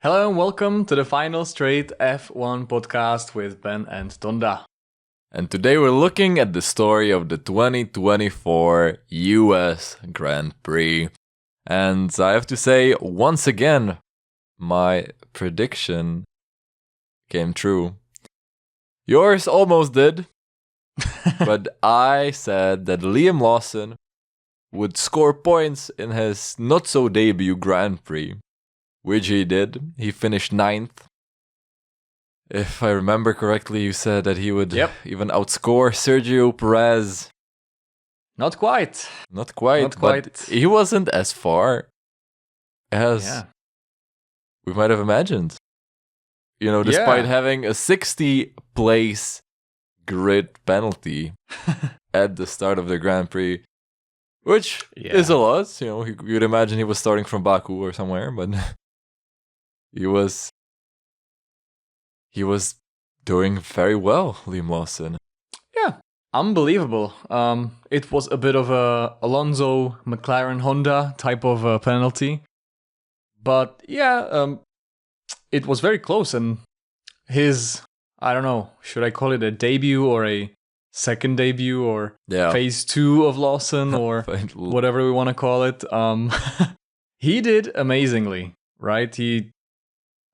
Hello and welcome to the Final Straight F1 podcast with Ben and Tonda. And today we're looking at the story of the 2024 US Grand Prix. And I have to say, once again, my prediction came true. Yours almost did, but I said that Liam Lawson would score points in his not-so-debut Grand Prix, which he did. He finished 9th. If I remember correctly, you said that he would even outscore Sergio Perez. Not quite. Not quite, but he wasn't as far as we might have imagined. You know, despite having a 60-place grid penalty at the start of the Grand Prix, which is a lot. You know, you'd imagine he was starting from Baku or somewhere, but he was doing very well, Liam Lawson. Yeah, unbelievable. It was a bit of a Alonso McLaren Honda type of penalty, but it was very close. And his, I don't know, should I call it a debut or a second debut or phase 2 of Lawson or whatever we want to call it? He did amazingly, right? He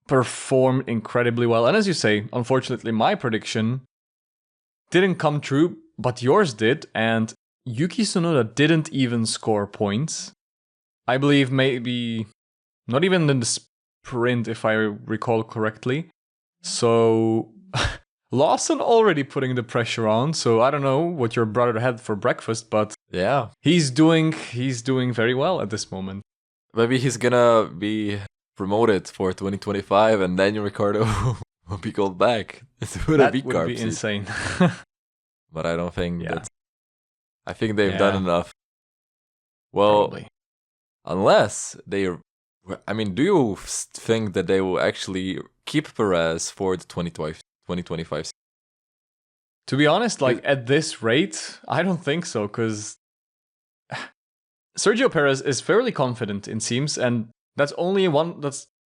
performed incredibly well. And as you say, unfortunately, my prediction didn't come true, but yours did. And Yuki Tsunoda didn't even score points. I believe maybe not even in the sprint, if I recall correctly. So Lawson already putting the pressure on. So I don't know what your brother had for breakfast, but he's doing very well at this moment. Maybe he's gonna be promoted for 2025, and Daniel Ricciardo will be called back. That would be insane. But I don't think that. I think they've done enough. Well, probably. Unless they. I mean, do you think that they will actually keep Perez for the 2025 season? To be honest, at this rate, I don't think so, because Sergio Perez is fairly confident, it seems, and that's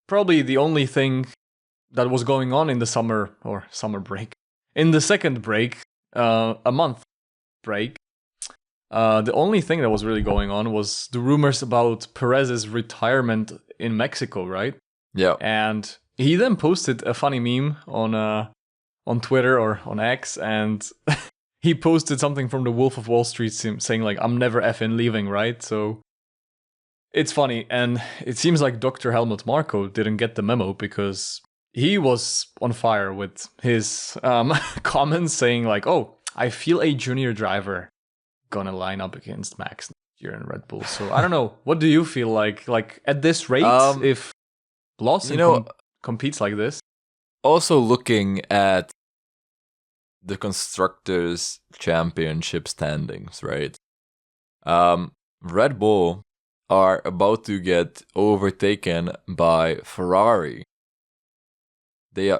probably the only thing that was going on in the summer break. In the second break, a month break, the only thing that was really going on was the rumors about Perez's retirement in Mexico, right? Yeah. And he then posted a funny meme on Twitter or on X, and he posted something from the Wolf of Wall Street saying I'm never effing leaving, right? So it's funny, and it seems like Dr. Helmut Marko didn't get the memo because he was on fire with his comments saying oh, I feel a junior driver gonna line up against Max next year in Red Bull. So I don't know. What do you feel like at this rate, if Lawson competes like this? Also looking at the Constructors' Championship standings, right? Red Bull are about to get overtaken by Ferrari.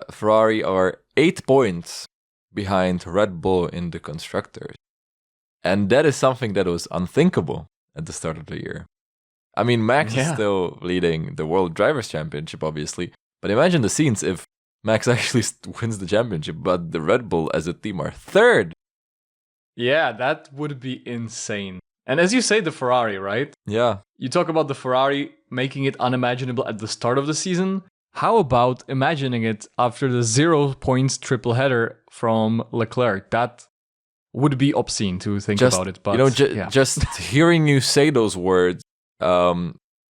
Ferrari are 8 points behind Red Bull in the Constructors. And that is something that was unthinkable at the start of the year. I mean, Max is still leading the World Drivers' Championship, obviously. But imagine the scenes if Max actually wins the championship, but the Red Bull as a team are 3rd. Yeah, that would be insane. And as you say, the Ferrari, right? Yeah. You talk about the Ferrari making it unimaginable at the start of the season. How about imagining it after the 0 points triple header from Leclerc? That would be obscene to think about it. But just hearing you say those words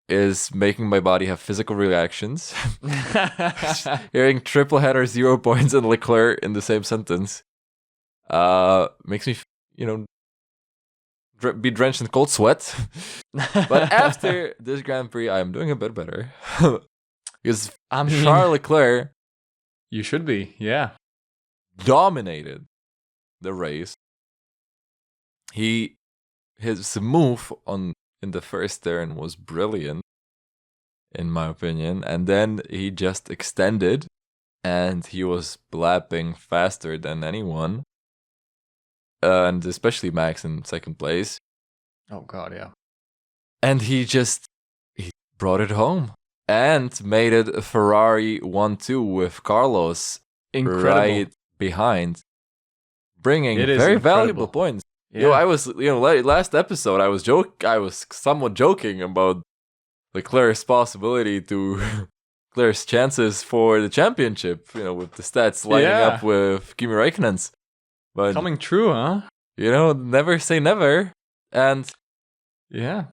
is making my body have physical reactions. Hearing triple header 0 points and Leclerc in the same sentence makes me, be drenched in cold sweat. But after this Grand Prix, I am doing a bit better. Because Charles Leclerc, you should be, dominated the race. His move in the first turn was brilliant, in my opinion, and then he just extended, and he was lapping faster than anyone. And especially Max in second place. Oh, God, yeah. And he brought it home. and made it a Ferrari 1-2 with Carlos Incredible. right behind, bringing It is very incredible. valuable points. Yeah. I was, last episode I was somewhat joking about Leclerc's possibility to Leclerc's chances for the championship, with the stats lining up with Kimi Räikkönen's. But coming true, huh? Never say never. And yeah,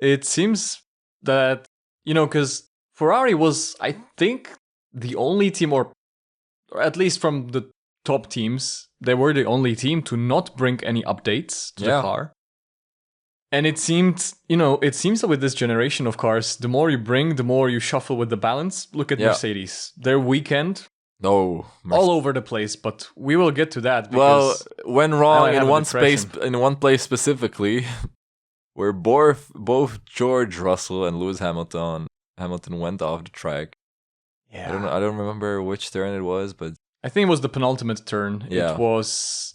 it seems that, because Ferrari was, I think, the only team, or at least from the top teams, they were the only team to not bring any updates to the car. And it seemed, that with this generation of cars, the more you bring, the more you shuffle with the balance. Look at Mercedes. Their weekend, all over the place, but we will get to that. Well, when wrong in one place specifically, where both George Russell and Lewis Hamilton went off the track. Yeah, I don't remember which turn it was, but I think it was the penultimate turn. Yeah. It was,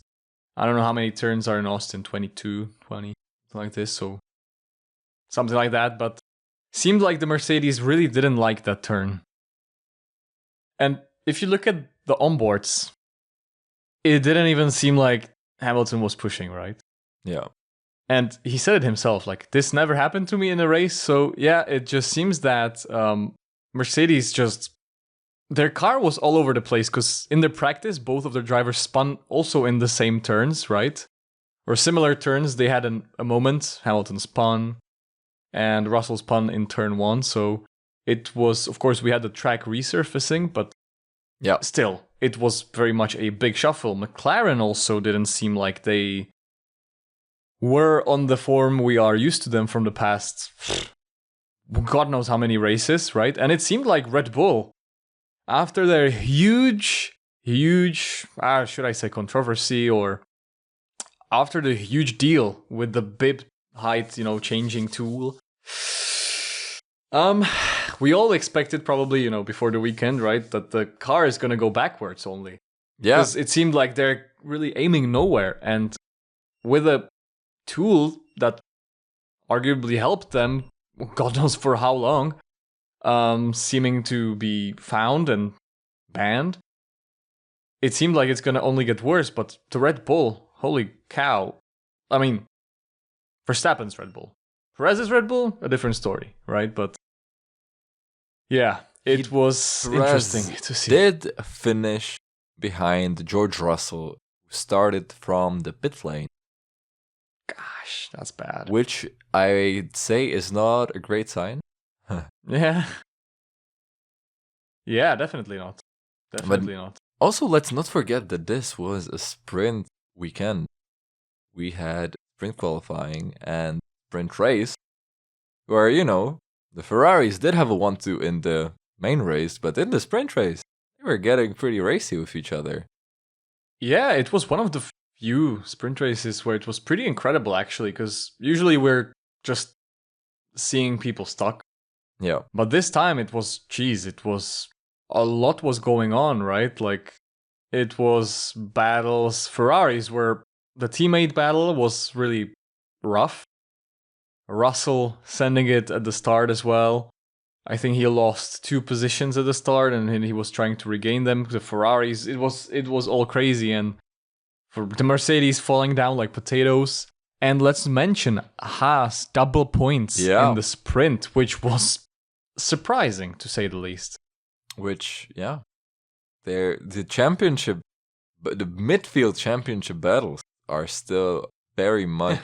I don't know how many turns are in Austin, 22, 20, something like this, so something like that, but seemed like the Mercedes really didn't like that turn. And if you look at the onboards, it didn't even seem like Hamilton was pushing, right? Yeah. And he said it himself, like, this never happened to me in a race. So yeah, it just seems that Mercedes their car was all over the place, because in their practice, both of their drivers spun also in the same turns, right? Or similar turns. They had a moment, Hamilton spun and Russell spun in turn 1. So it was, of course, we had the track resurfacing, but still, it was very much a big shuffle. McLaren also didn't seem like they were on the form we are used to them from the past, God knows how many races, right? And it seemed like Red Bull, after their huge, should I say controversy, or after the huge deal with the bib height, changing tool, we all expected probably, before the weekend, right, that the car is going to go backwards only. Yeah. Because it seemed like they're really aiming nowhere. And with a tool that arguably helped them, God knows for how long, seeming to be found and banned, it seemed like it's going to only get worse. But the Red Bull, holy cow. I mean, Verstappen's Red Bull. Perez's Red Bull, a different story, right? But yeah, it was interesting to see. Did finish behind George Russell, who started from the pit lane. Gosh, that's bad. Which I'd say is not a great sign. Yeah. Yeah, definitely not. Definitely not. Also, let's not forget that this was a sprint weekend. We had sprint qualifying and sprint race, where, the Ferraris did have a 1-2 in the main race, but in the sprint race, they were getting pretty racy with each other. Yeah, it was one of the few sprint races where it was pretty incredible, actually, because usually we're just seeing people stuck. Yeah. But this time it was a lot was going on, right? Like, it was battles. Ferraris were, the teammate battle was really rough. Russell sending it at the start as well. I think he lost 2 positions at the start, and he was trying to regain them. The Ferraris, it was all crazy, and for the Mercedes falling down like potatoes. And let's mention Haas double points in the sprint, which was surprising to say the least. Which, the championship, but the midfield championship battles are still very much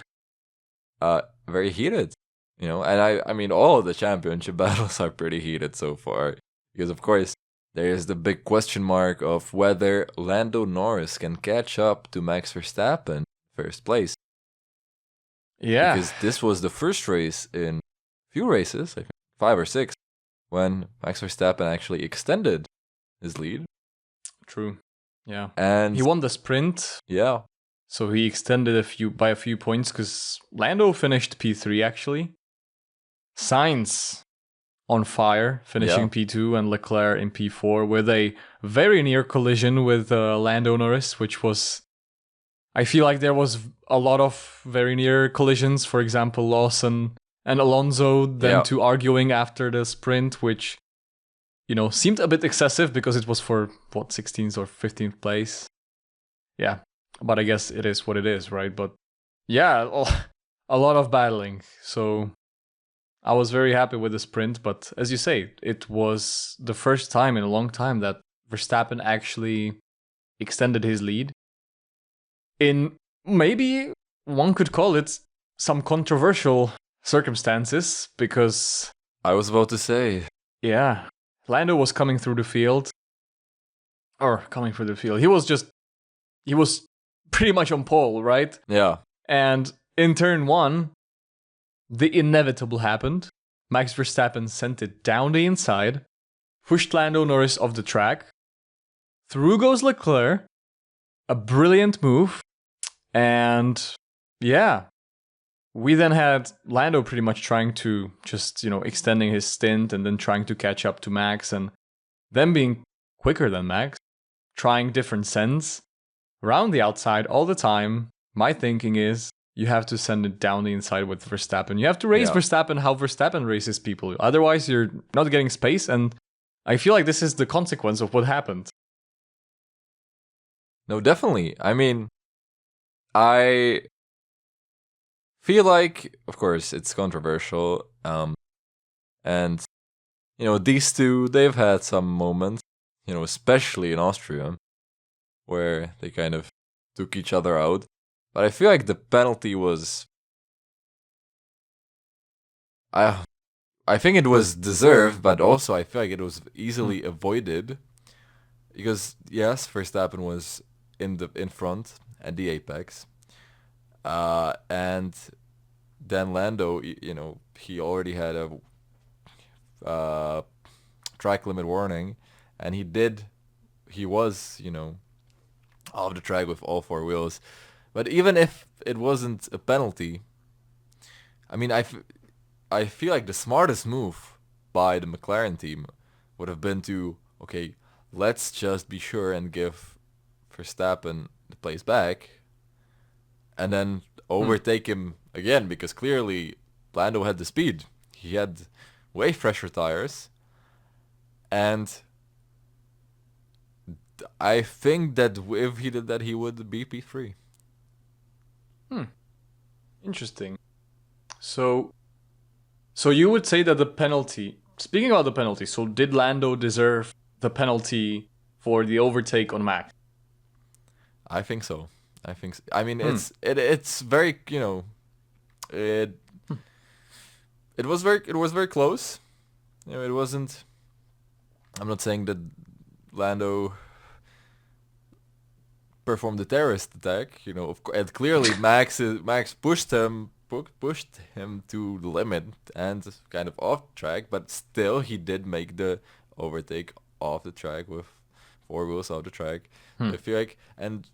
very heated, and I mean all of the championship battles are pretty heated so far, because of course there is the big question mark of whether Lando Norris can catch up to Max Verstappen first place. Yeah, because this was the first race in a few races, I think 5 or 6, when Max Verstappen actually extended his lead. True. Yeah, and he won the sprint. Yeah. So he extended by a few points, because Lando finished P3 actually. Sainz on fire, finishing P2, and Leclerc in P4 with a very near collision with Lando Norris, which was, I feel like there was a lot of very near collisions. For example, Lawson and Alonso, them two arguing after the sprint, which, seemed a bit excessive because it was for, 16th or 15th place. Yeah, but I guess it is what it is, right? But yeah, a lot of battling. So I was very happy with the sprint, but as you say, it was the first time in a long time that Verstappen actually extended his lead in maybe one could call it some controversial circumstances, because I was about to say, yeah, Lando was coming through the field. He was pretty much on pole, right? Yeah. And in turn 1, the inevitable happened. Max Verstappen sent it down the inside, pushed Lando Norris off the track. Through goes Leclerc. A brilliant move. And yeah, we then had Lando pretty much trying to just, extending his stint and then trying to catch up to Max, and then being quicker than Max, trying different sends around the outside all the time. My thinking is you have to send it down the inside with Verstappen. You have to race Verstappen how Verstappen races people. Otherwise, you're not getting space, and I feel like this is the consequence of what happened. No, definitely. I mean, I feel like, of course, it's controversial. And, these two, they've had some moments, especially in Austria, where they kind of took each other out. But I feel like the penalty was... I think it was deserved, but also I feel like it was easily avoided. Because, yes, Verstappen was in front at the apex. And then Lando, he already had a track limit warning, and he was, off the track with all 4 wheels. But even if it wasn't a penalty, I mean, I feel like the smartest move by the McLaren team would have been to, okay, let's just be sure and give Verstappen the place back, and then overtake him again, because clearly Lando had the speed. He had way fresher tires, and I think that if he did that, he would be P3. Interesting. So you would say that the penalty, speaking about the penalty, so did Lando deserve the penalty for the overtake on Max? I think so. I mean, it's very, it was very close. It wasn't. I'm not saying that Lando performed the terrorist attack. And clearly Max pushed him to the limit and kind of off track, but still he did make the overtake off the track with 4 wheels off the track. I feel like, and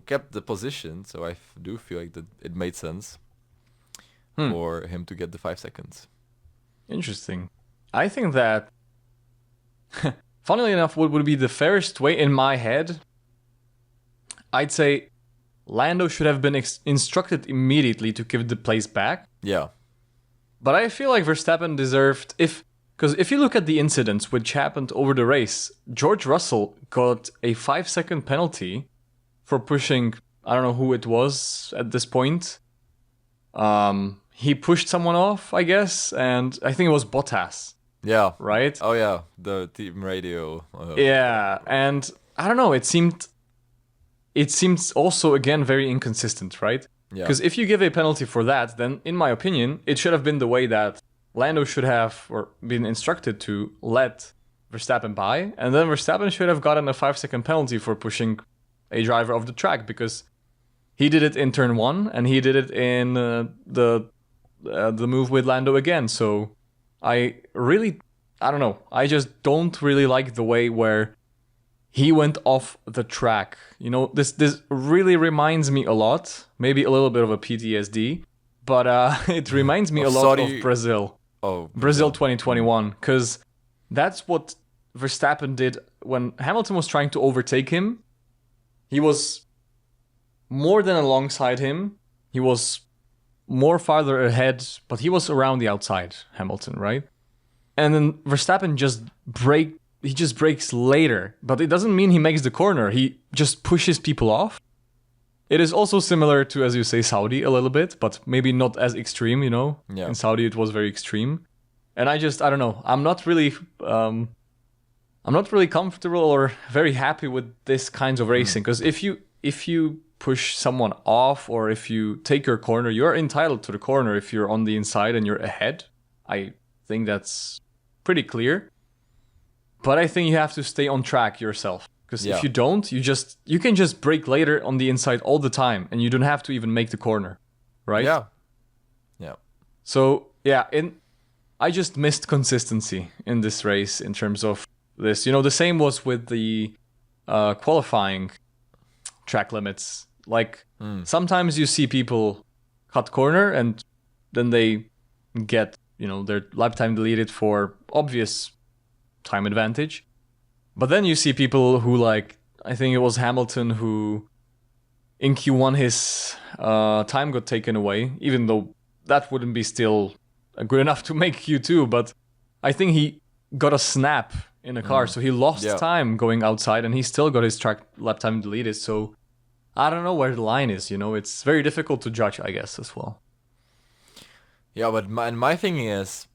kept the position, so I do feel like that it made sense for him to get the 5 seconds. Interesting. I think that, funnily enough, what would be the fairest way in my head, I'd say Lando should have been instructed immediately to give the place back. Yeah. But I feel like Verstappen deserved, because if you look at the incidents which happened over the race, George Russell got a 5-second penalty for pushing, I don't know who it was at this point. He pushed someone off, I guess, and I think it was Bottas. Yeah. Right? Oh yeah, the team radio. Yeah, and I don't know, it seemed also, again, very inconsistent, right? Yeah. Because if you give a penalty for that, then, in my opinion, it should have been the way that Lando should have or been instructed to let Verstappen by, and then Verstappen should have gotten a 5-second penalty for pushing a driver off the track, because he did it in turn 1, and he did it in the move with Lando again. So I don't know. I just don't really like the way where he went off the track. This really reminds me a lot, maybe a little bit of a PTSD, but it reminds me a lot of Brazil. Oh, Brazil 2021, because that's what Verstappen did when Hamilton was trying to overtake him. He was more than alongside him. He was more farther ahead, but he was around the outside, Hamilton, right? And then Verstappen he just breaks later, but it doesn't mean he makes the corner. He just pushes people off. It is also similar to, as you say, Saudi a little bit, but maybe not as extreme, you know? Yeah. In Saudi, it was very extreme. And I don't know. I'm not really comfortable or very happy with this kinds of racing. Because if you push someone off or if you take your corner, you're entitled to the corner if you're on the inside and you're ahead. I think that's pretty clear. But I think you have to stay on track yourself. Because if you don't, you can just brake later on the inside all the time and you don't have to even make the corner. Right? Yeah. Yeah. So, yeah, I just missed consistency in this race in terms of this. You know, the same was with the qualifying track limits. Like, sometimes you see people cut corner and then they get, you know, their lap time deleted for obvious time advantage. But then you see people who, like, I think it was Hamilton who in Q1 his time got taken away, even though that wouldn't be still good enough to make Q2. But I think he got a snap in a car, so he lost time going outside and he still got his lap time deleted. So I don't know where the line is, you know, it's very difficult to judge, I guess, as well. Yeah, but my thing is,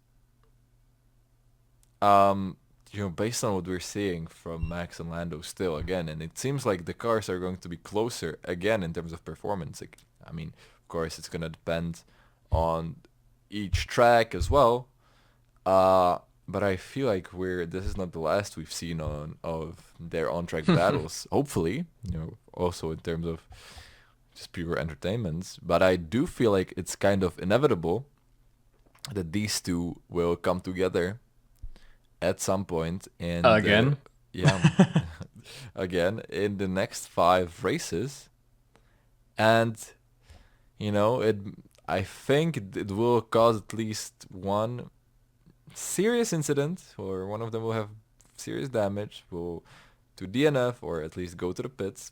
you know, based on what we're seeing from Max and Lando still, again, and it seems like the cars are going to be closer again in terms of performance. Like, I mean, of course, it's going to depend on each track as well. But I feel like this is not the last we've seen of their on-track battles. Hopefully, you know, also in terms of just pure entertainment. But I do feel like it's kind of inevitable that these two will come together at some point in again again in the next 5 races, and you know, I think it will cause at least one serious incident, or one of them will have serious damage, will to DNF or at least go to the pits.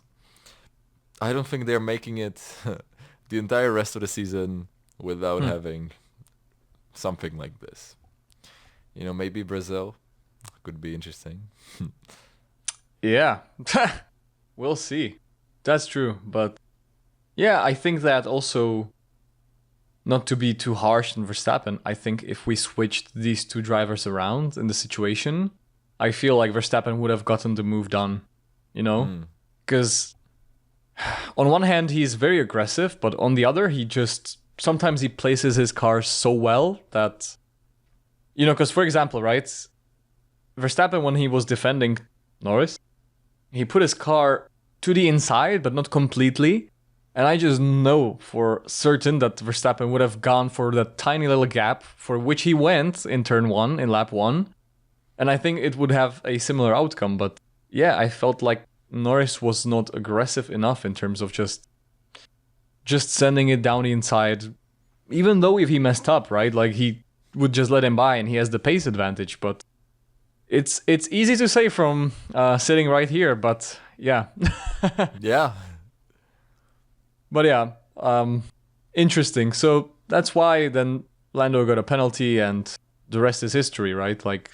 I don't think they're making it the entire rest of the season without having something like this. You know, maybe Brazil could be interesting. Yeah, we'll see. That's true. But yeah, I think that also, not to be too harsh on Verstappen, I think if we switched these two drivers around in the situation, I feel like Verstappen would have gotten the move done, you know? Because on one hand, he's very aggressive, but on the other, sometimes he places his car so well that, you know, because for example, right, Verstappen, when he was defending Norris, he put his car to the inside, but not completely. And I just know for certain that Verstappen would have gone for that tiny little gap for which he went in turn 1, in lap 1. And I think it would have a similar outcome. But yeah, I felt like Norris was not aggressive enough in terms of just sending it down the inside. Even though if he messed up, right, like he would just let him by and he has the pace advantage. But it's easy to say from sitting right here, but yeah. Yeah. But yeah, interesting. So that's why then Lando got a penalty and the rest is history, right? Like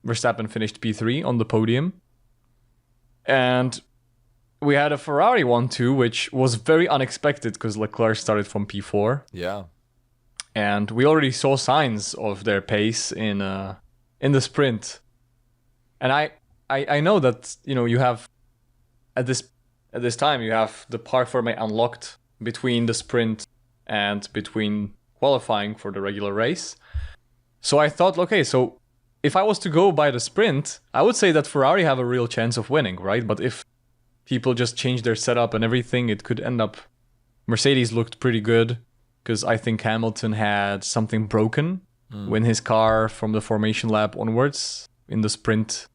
Verstappen finished P3 on the podium. And we had a Ferrari 1-2, which was very unexpected because Leclerc started from P4. Yeah. And we already saw signs of their pace in the sprint. And I know that, you know, you have at this time you have the par format unlocked between the sprint and between qualifying for the regular race. So I thought, okay, so if I was to go by the sprint, I would say that Ferrari have a real chance of winning, right? But if people just change their setup and everything, it could end up... Mercedes looked pretty good because I think Hamilton had something broken when his car from the formation lap onwards in the sprint.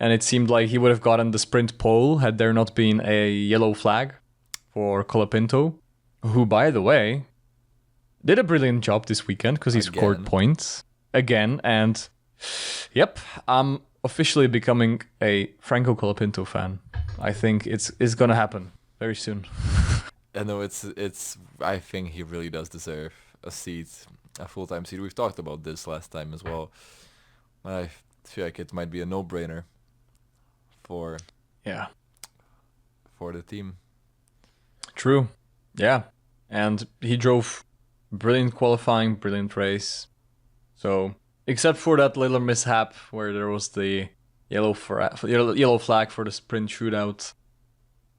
And it seemed like he would have gotten the sprint pole had there not been a yellow flag for Colapinto, who, by the way, did a brilliant job this weekend because he scored points again. And yep, I'm officially becoming a Franco Colapinto fan. I think it's going to happen very soon. I know it's. I think he really does deserve a seat, a full-time seat. We've talked about this last time as well. I feel like it might be a no-brainer for Yeah. for the team. True. Yeah. And he drove brilliant qualifying, brilliant race. So, except for that little mishap where there was the yellow flag for the sprint shootout.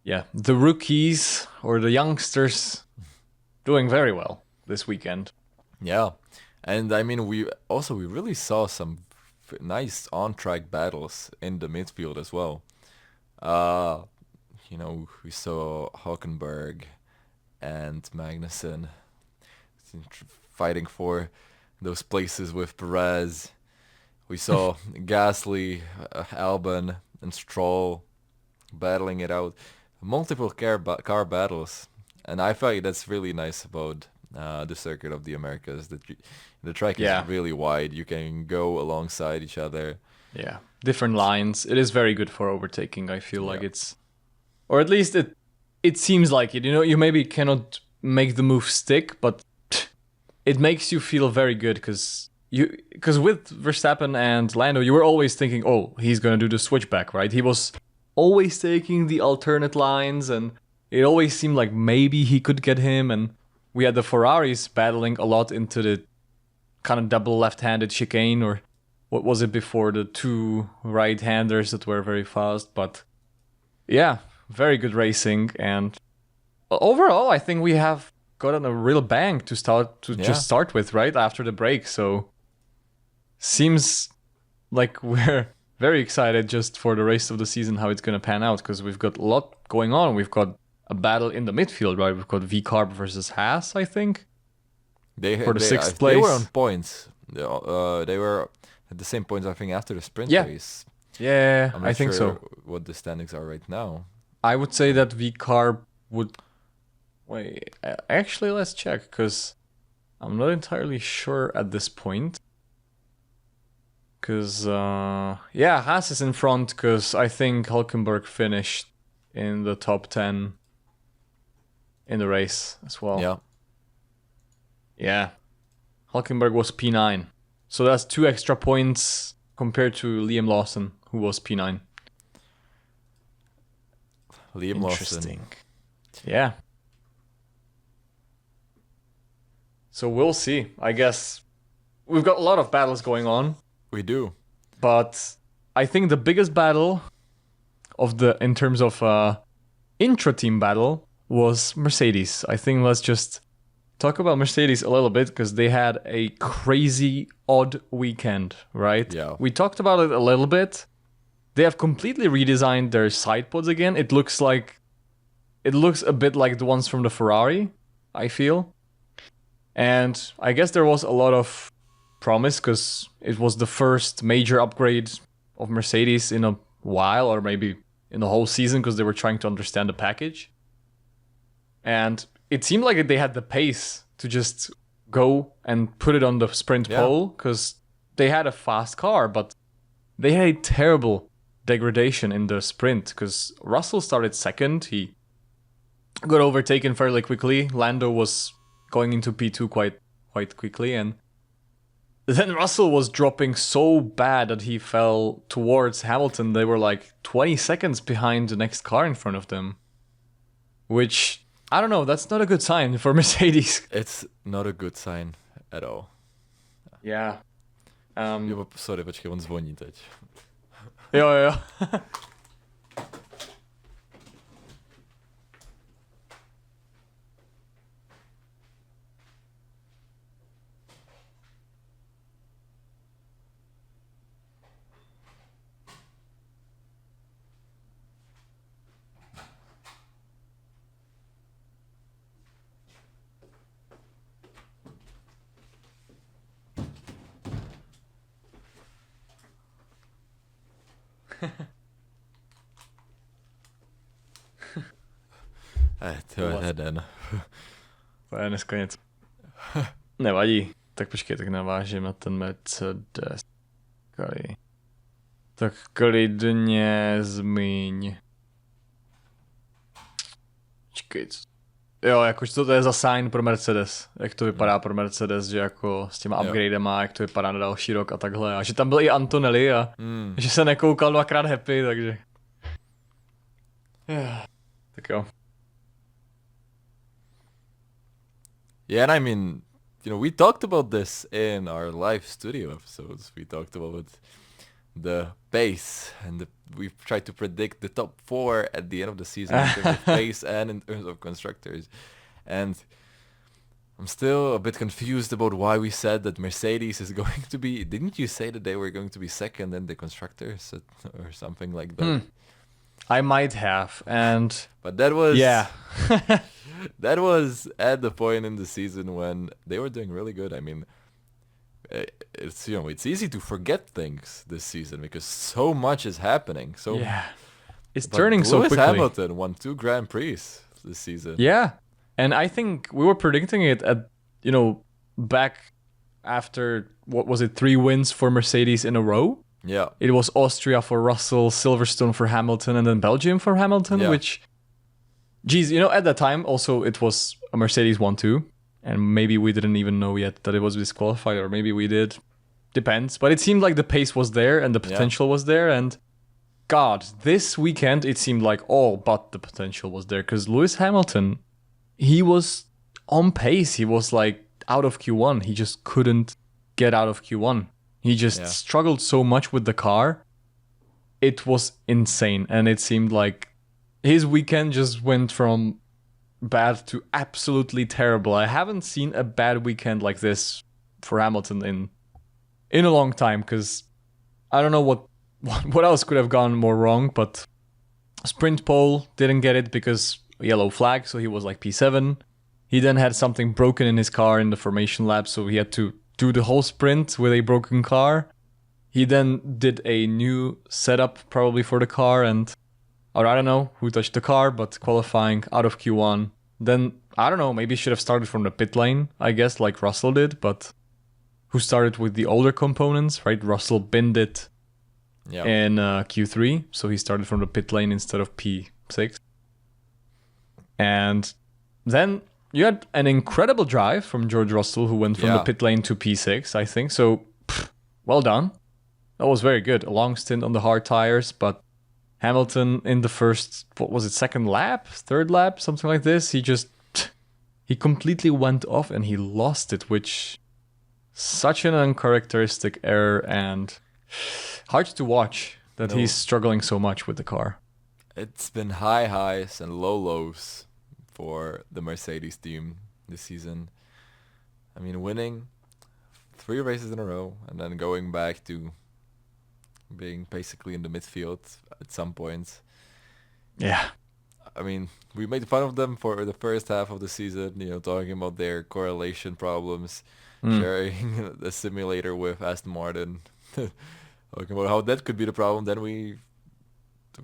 Yeah, the rookies or the youngsters doing very well this weekend. Yeah, and I mean we really saw some nice on-track battles in the midfield as well. We saw Hockenberg and Magnussen fighting for those places with Perez. We saw Gasly, Albon, and Stroll battling it out. Multiple car battles. And I feel like that's really nice about the circuit of the Americas. That the track is really wide. You can go alongside each other. Yeah, different lines. It is very good for overtaking. I feel like it's, or at least it seems like it. You maybe cannot make the move stick, but it makes you feel very good because with Verstappen and Lando, you were always thinking, oh, he's gonna do the switchback, right? He was always taking the alternate lines, and it always seemed like maybe he could get him. And we had the Ferraris battling a lot into the kind of double left-handed chicane, or what was it before, the two right-handers that were very fast. But yeah, very good racing, and overall, I think we have gotten a real bang to just start with right after the break. So seems like we're very excited just for the rest of the season, how it's going to pan out, because we've got a lot going on. We've got a battle in the midfield, right? We've got V-Carb versus Haas, I think, for the sixth place. They were on points. They were at the same points, I think, after the sprint race. Yeah, I'm not I think sure so. what the standings are right now. I would say that V-Carb would... Wait, actually, let's check, because I'm not entirely sure at this point. Because, Haas is in front, because I think Hulkenberg finished in the top 10 in the race as well. Yeah. Yeah. Hulkenberg was P9. So that's 2 extra points compared to Liam Lawson, who was P9. Liam Interesting. Lawson. Yeah. So we'll see. I guess we've got a lot of battles going on. We do. But I think the biggest battle in terms of intra-team battle was Mercedes. I think let's just talk about Mercedes a little bit, because they had a crazy odd weekend, right? Yeah. We talked about it a little bit. They have completely redesigned their side pods again. It looks a bit like the ones from the Ferrari, I feel. And I guess there was a lot of promise, because it was the first major upgrade of Mercedes in a while, or maybe in the whole season, because they were trying to understand the package. And it seemed like they had the pace to just go and put it on the sprint pole, because they had a fast car, but they had a terrible degradation in the sprint, because Russell started second. He got overtaken fairly quickly. Lando was going into P2 quite quickly, and then Russell was dropping so bad that he fell towards Hamilton. They were like 20 seconds behind the next car in front of them, which, I don't know, that's not a good sign for Mercedes. It's not a good sign at all. Yeah. Sorry, počkej, on zvoní teď. Jo. To je jeden. To je dneska něco. Nevadí. Tak počkej, tak navážím na ten Mercedes. Tak klidně zmiň. Počkej, Jo, jakož to je za sign pro Mercedes, jak to vypadá pro Mercedes, že jako s těma upgradema, jak to vypadá na další rok a takhle. A že tam byl i Antonelli a že se nekoukal dvakrát happy, takže... Tak jo. Yeah, and I mean, we talked about this in our live studio episodes. We talked about the pace, and we've tried to predict the top 4 at the end of the season in terms of pace and in terms of constructors. And I'm still a bit confused about why we said that Mercedes is going to be... Didn't you say that they were going to be second in the constructors or something like that? I might have, and... But that was... Yeah. That was at the point in the season when they were doing really good. I mean, it's it's easy to forget things this season because so much is happening. It's turning so quickly. Lewis Hamilton won 2 Grand Prix this season. Yeah, and I think we were predicting it at back after what was it, 3 wins for Mercedes in a row. Yeah, it was Austria for Russell, Silverstone for Hamilton, and then Belgium for Hamilton. Yeah. Which, geez, at that time also it was a Mercedes 1-2. And maybe we didn't even know yet that it was disqualified, or maybe we did. Depends. But it seemed like the pace was there and the potential was there. And God, this weekend it seemed like all but the potential was there. Because Lewis Hamilton, he was on pace. He was like out of Q1. He just couldn't get out of Q1. He just struggled so much with the car. It was insane. And it seemed like his weekend just went from bad to absolutely terrible. I haven't seen a bad weekend like this for Hamilton in a long time, because I don't know what else could have gone more wrong, but sprint pole didn't get it because yellow flag, so he was like P7. He then had something broken in his car in the formation lap, so he had to do the whole sprint with a broken car. He then did a new setup probably for the car, or I don't know who touched the car, but qualifying out of Q1. Then, I don't know, maybe should have started from the pit lane, I guess, like Russell did, but who started with the older components, right? Russell binned it in Q3, so he started from the pit lane instead of P6. And then you had an incredible drive from George Russell, who went from the pit lane to P6, I think. So, well done. That was very good. A long stint on the hard tires, but Hamilton in the first, second lap, third lap, something like this, he completely went off and he lost it, which such an uncharacteristic error and hard to watch that he's struggling so much with the car. It's been high highs and low lows for the Mercedes team this season. I mean, winning 3 races in a row and then going back to being basically in the midfield at some points. Yeah. I mean, we made fun of them for the first half of the season, talking about their correlation problems, sharing the simulator with Aston Martin, talking about how that could be the problem. Then we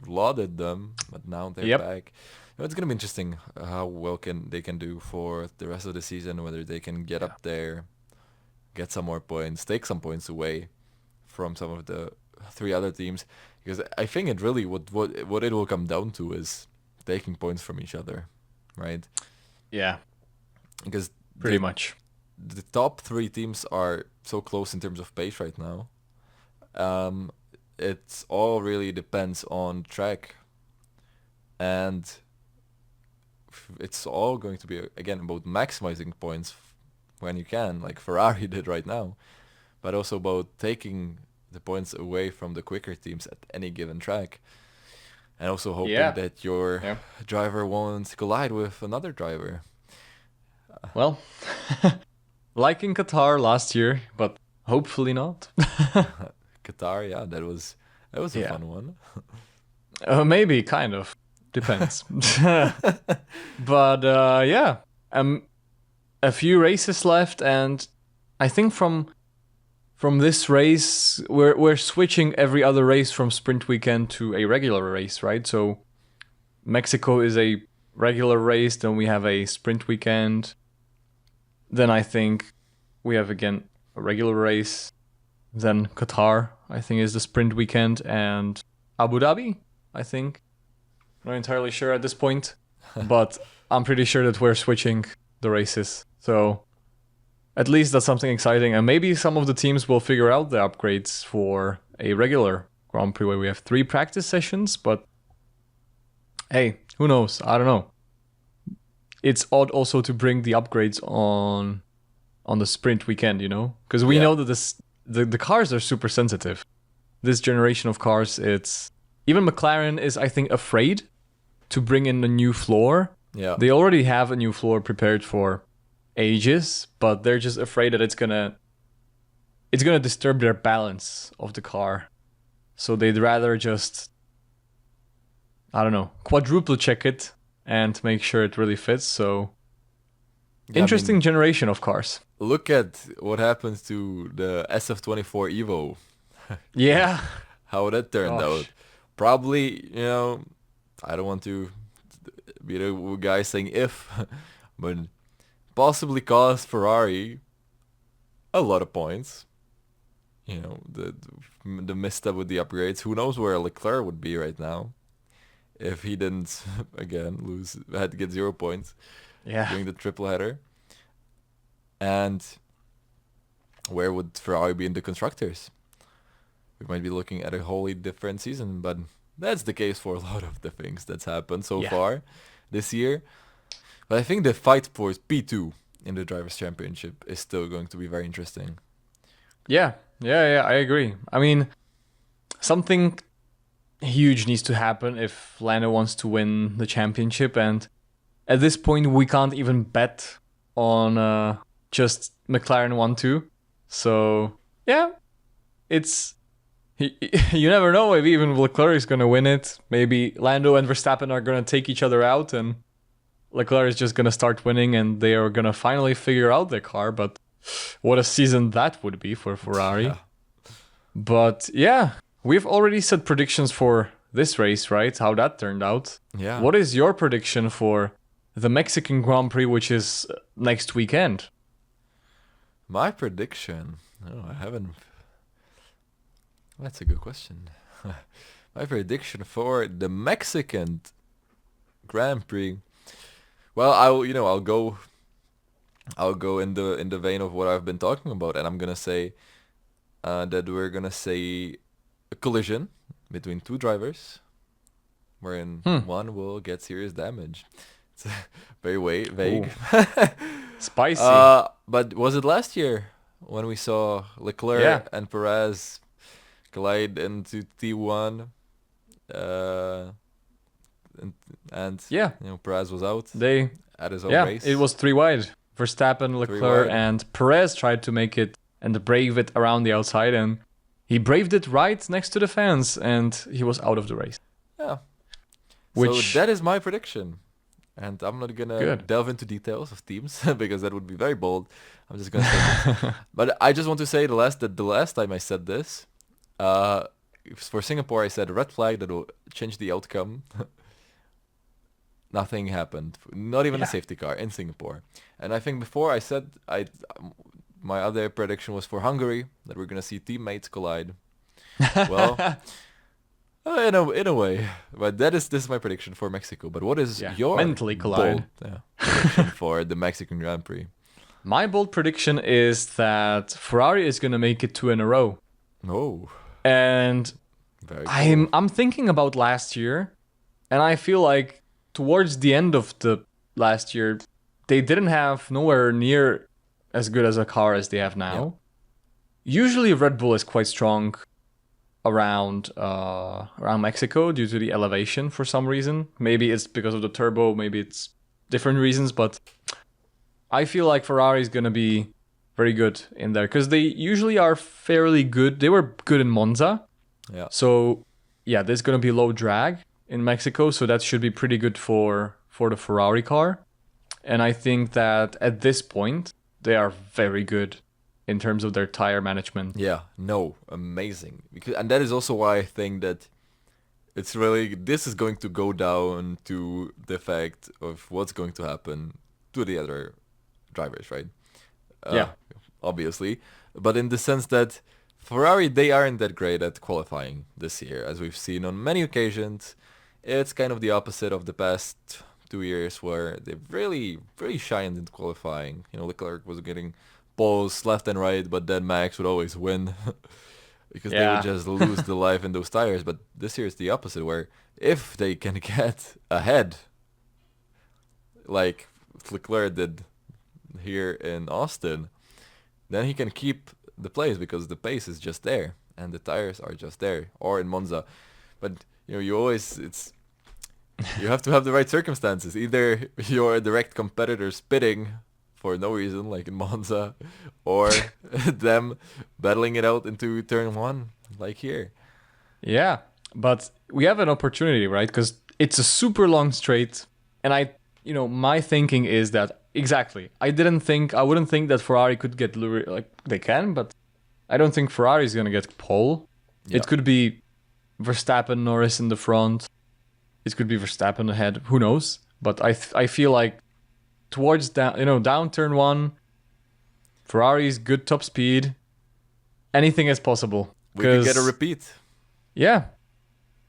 lauded them, but now they're back. It's going to be interesting how well they can do for the rest of the season, whether they can get up there, get some more points, take some points away from some of the 3 other teams, because I think it really what it will come down to is taking points from each other, right? Yeah, because pretty much the top 3 teams are so close in terms of pace right now. It's all really depends on track, and it's all going to be again about maximizing points when you can, like Ferrari did right now, but also about taking the points away from the quicker teams at any given track, and also hoping that your driver won't collide with another driver. Well, like in Qatar last year, but hopefully not. Qatar, that was a fun one. Maybe, kind of. Depends. But a few races left, and I think from this race, we're switching every other race from sprint weekend to a regular race, right? So Mexico is a regular race, then we have a sprint weekend. Then I think we have again a regular race. Then Qatar, I think, is the sprint weekend, and Abu Dhabi, I think. Not entirely sure at this point, but I'm pretty sure that we're switching the races. So at least that's something exciting. And maybe some of the teams will figure out the upgrades for a regular Grand Prix where we have 3 practice sessions. But hey, who knows? I don't know. It's odd also to bring the upgrades on the sprint weekend, because we know that the cars are super sensitive. This generation of cars, even McLaren is, I think, afraid to bring in a new floor. Yeah. They already have a new floor prepared for ages, but they're just afraid that it's gonna disturb their balance of the car. So they'd rather just, I don't know, quadruple check it and make sure it really fits. So interesting generation of cars. Look at what happens to the SF24 Evo. Yeah. How that turned out. Probably, I don't want to be the guy saying if, but possibly cost Ferrari a lot of points. The misstep with the upgrades. Who knows where Leclerc would be right now if he didn't, again, had to get 0 points during the triple header. And where would Ferrari be in the constructors? We might be looking at a wholly different season, but that's the case for a lot of the things that's happened so far this year. But I think the fight for P2 in the Drivers' Championship is still going to be very interesting. Yeah, I agree. I mean, something huge needs to happen if Lando wants to win the championship, and at this point we can't even bet on just McLaren 1-2. So, yeah, you never know if even Leclerc is going to win it. Maybe Lando and Verstappen are going to take each other out and Leclerc is just going to start winning and they are going to finally figure out their car. But what a season that would be for Ferrari. Yeah. But yeah, we've already said predictions for this race, right? How that turned out. Yeah. What is your prediction for the Mexican Grand Prix, which is next weekend? My prediction? I haven't... That's a good question. My prediction for the Mexican Grand Prix. Well, I'll go in the vein of what I've been talking about, and I'm gonna say that we're gonna say a collision between 2 drivers, wherein one will get serious damage. It's very vague. Spicy. But was it last year when we saw Leclerc and Perez collide into T1, and Perez was out. They at his own race. It was 3 wide. Verstappen, Leclerc, and Perez tried to make it and brave it around the outside, and he braved it right next to the fence, and he was out of the race. Yeah. So that is my prediction, and I'm not gonna delve into details of teams because that would be very bold. I'm just gonna say that. But I just want to say the last time I said this. For Singapore, I said red flag that will change the outcome. Nothing happened. Not even a safety car in Singapore. And I think before I said my other prediction was for Hungary that we're gonna see teammates collide. Well, in a way, but this is my prediction for Mexico. But what is your mentally collide prediction for the Mexican Grand Prix? My bold prediction is that Ferrari is gonna make it 2 in a row. Oh. And very cool. I'm thinking about last year, and I feel like towards the end of the last year, they didn't have nowhere near as good as a car as they have now. Yep. Usually Red Bull is quite strong around Mexico due to the elevation for some reason. Maybe it's because of the turbo, maybe it's different reasons, but I feel like Ferrari is going to be very good in there because they usually are fairly good. They were good in Monza. Yeah. So, there's going to be low drag in Mexico. So that should be pretty good for the Ferrari car. And I think that at this point, they are very good in terms of their tire management. Yeah, no, amazing. And that is also why I think that this is going to go down to the fact of what's going to happen to the other drivers, right? Obviously. But in the sense that Ferrari, they aren't that great at qualifying this year, as we've seen on many occasions. It's kind of the opposite of the past 2 years where they really shined in qualifying. Leclerc was getting poles left and right, but then Max would always win because they would just lose the life in those tires. But this year is the opposite, where if they can get ahead, like Leclerc did here in Austin, then he can keep the place because the pace is just there and the tires are just there, or in Monza. But you have to have the right circumstances. Either you're a direct competitor spitting for no reason, like in Monza, or them battling it out into turn 1, like here. Yeah, but we have an opportunity, right? Because it's a super long straight, and my thinking is that exactly. I wouldn't think that Ferrari could get like they can, but I don't think Ferrari is gonna get pole. Yeah. It could be Verstappen, Norris in the front. It could be Verstappen ahead. Who knows? But I feel like towards down turn 1, Ferrari's good top speed. Anything is possible. We could get a repeat. Yeah,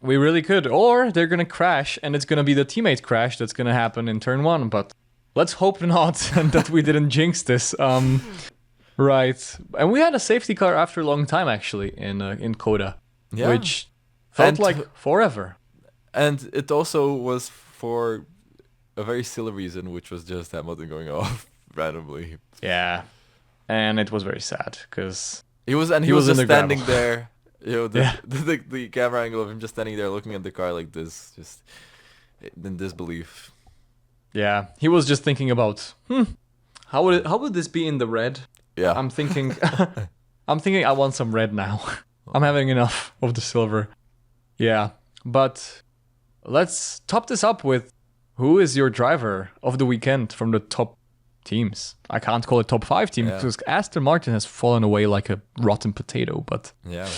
we really could. Or they're gonna crash, and it's gonna be the teammate crash that's gonna happen in turn 1. But let's hope not, and that we didn't jinx this. Right. And we had a safety car after a long time, actually, in Coda, which felt like forever. And it also was for a very silly reason, which was just Hamilton going off randomly. Yeah. And it was very sad, because he was just standing there. The camera angle of him just standing there looking at the car like this, just in disbelief. Yeah. He was just thinking about, how would this be in the red? Yeah. I'm thinking I want some red now. I'm having enough of the silver. Yeah. But let's top this up with who is your driver of the weekend from the top teams. I can't call it top 5 team because Aston Martin has fallen away like a rotten potato, but yeah.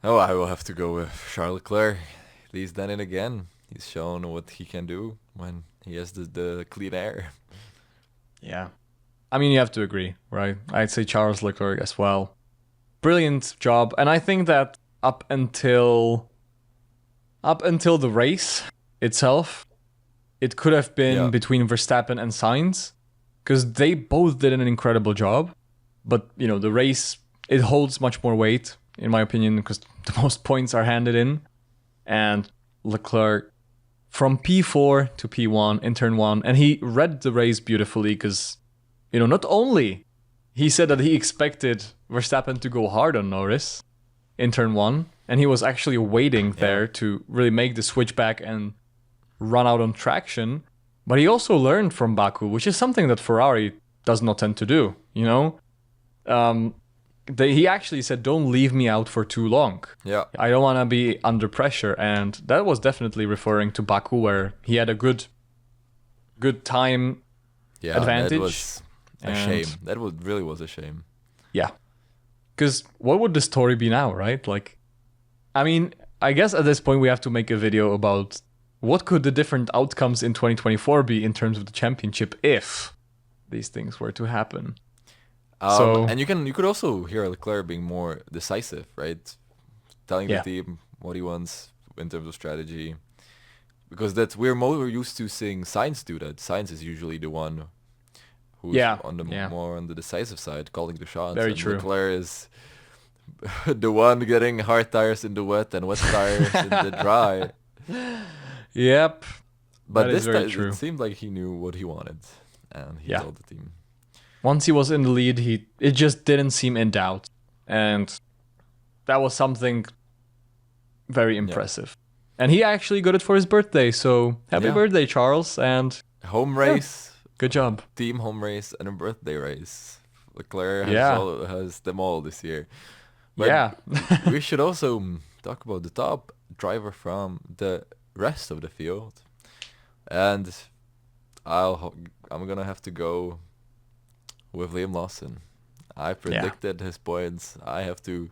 Oh, I will have to go with Charles Leclerc. He's done it again. He's shown what he can do when he has the clean air. Yeah. I mean, you have to agree, right? I'd say Charles Leclerc as well. Brilliant job. And I think that up until the race itself, it could have been between Verstappen and Sainz, because they both did an incredible job. But, the race, it holds much more weight, in my opinion, because the most points are handed in. And Leclerc, from P4 to P1 in turn 1, and he read the race beautifully, because not only he said that he expected Verstappen to go hard on Norris in turn 1, and he was actually waiting there to really make the switch back and run out on traction, but he also learned from Baku, which is something that Ferrari does not tend to do, he actually said, don't leave me out for too long. Yeah. I don't want to be under pressure, and that was definitely referring to Baku, where he had a good time advantage. That was a shame. That really was a shame. Yeah. Because what would the story be now, right? Like, I mean, I guess at this point we have to make a video about what could the different outcomes in 2024 be in terms of the championship if these things were to happen. And you could also hear Leclerc being more decisive, right? Telling the team what he wants in terms of strategy. Because we're more used to seeing Sainz do that. Sainz is usually the one who's more on the decisive side, calling the shots. Very true. Leclerc is the one getting hard tires in the wet and wet tires in the dry. Yep. But this time it seemed like he knew what he wanted, and he told the team. Once he was in the lead, it just didn't seem in doubt, and that was something very impressive. And he actually got it for his birthday, so happy birthday, Charles! And home race, good job. Team home race and a birthday race. Leclerc has them all this year. But we should also talk about the top driver from the rest of the field, and I'm gonna have to go with Liam Lawson. I predicted his points. I have to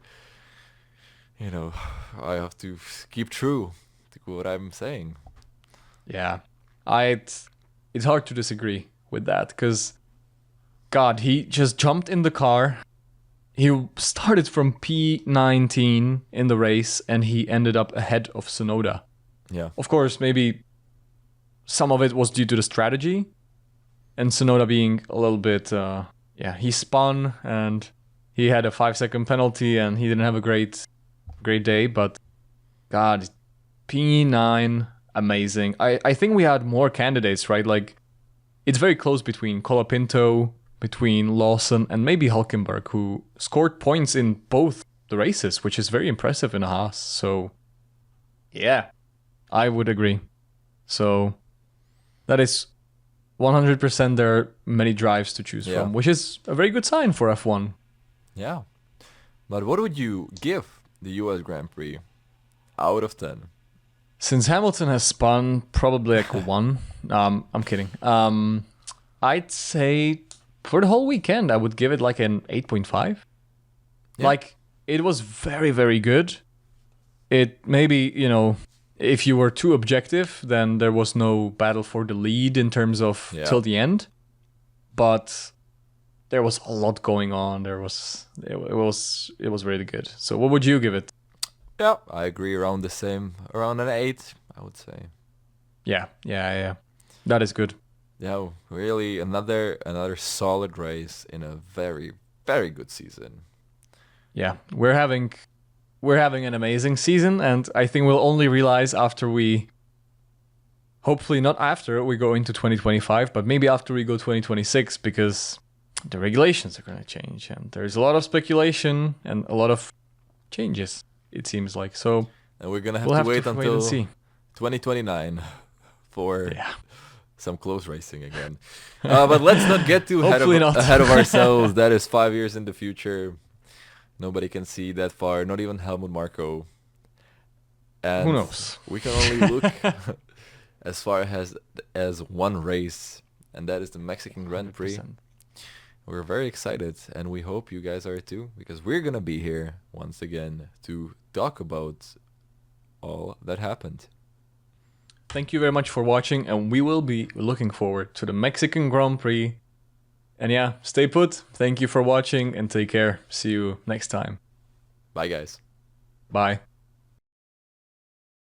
keep true to what I'm saying. Yeah, it's hard to disagree with that, because God, he just jumped in the car. He started from P19 in the race, and he ended up ahead of Tsunoda. Yeah. Of course, maybe some of it was due to the strategy, and Tsunoda being a little bit, he spun and he had a 5-second penalty and he didn't have a great day. But God, P9, amazing. I think we had more candidates, right? Like, it's very close between Colapinto, between Lawson, and maybe Hulkenberg, who scored points in both the races, which is very impressive in a Haas. So, yeah, I would agree. So, that is 100% there are many drives to choose from, which is a very good sign for F1. Yeah. But what would you give the US Grand Prix out of 10? Since Hamilton has spun, probably like a 1. I'm kidding. I'd say for the whole weekend, I would give it like an 8.5. Yeah. Like, it was very, very good. It maybe, if you were too objective, then there was no battle for the lead in terms of till the end. But there was a lot going on. It was really good. So what would you give it? Yeah, I agree, around the same, around an 8, I would say. Yeah. That is good. Yeah, really another solid race in a very, very good season. Yeah, we're having an amazing season, and I think we'll only realize after we, hopefully not after we go into 2025, but maybe after we go 2026, because the regulations are going to change, and there's a lot of speculation and a lot of changes, it seems like. So, and we're going to have to wait until 2029 for some close racing again. But let's not get too ahead of ourselves. That is 5 years in the future. Nobody can see that far, not even Helmut Marko. And who knows? We can only look as far as one race, and that is the Mexican Grand Prix. 100%. We're very excited, and we hope you guys are too, because we're going to be here once again to talk about all that happened. Thank you very much for watching, and we will be looking forward to the Mexican Grand Prix. And yeah, stay put. Thank you for watching, and take care. See you next time. Bye, guys. Bye.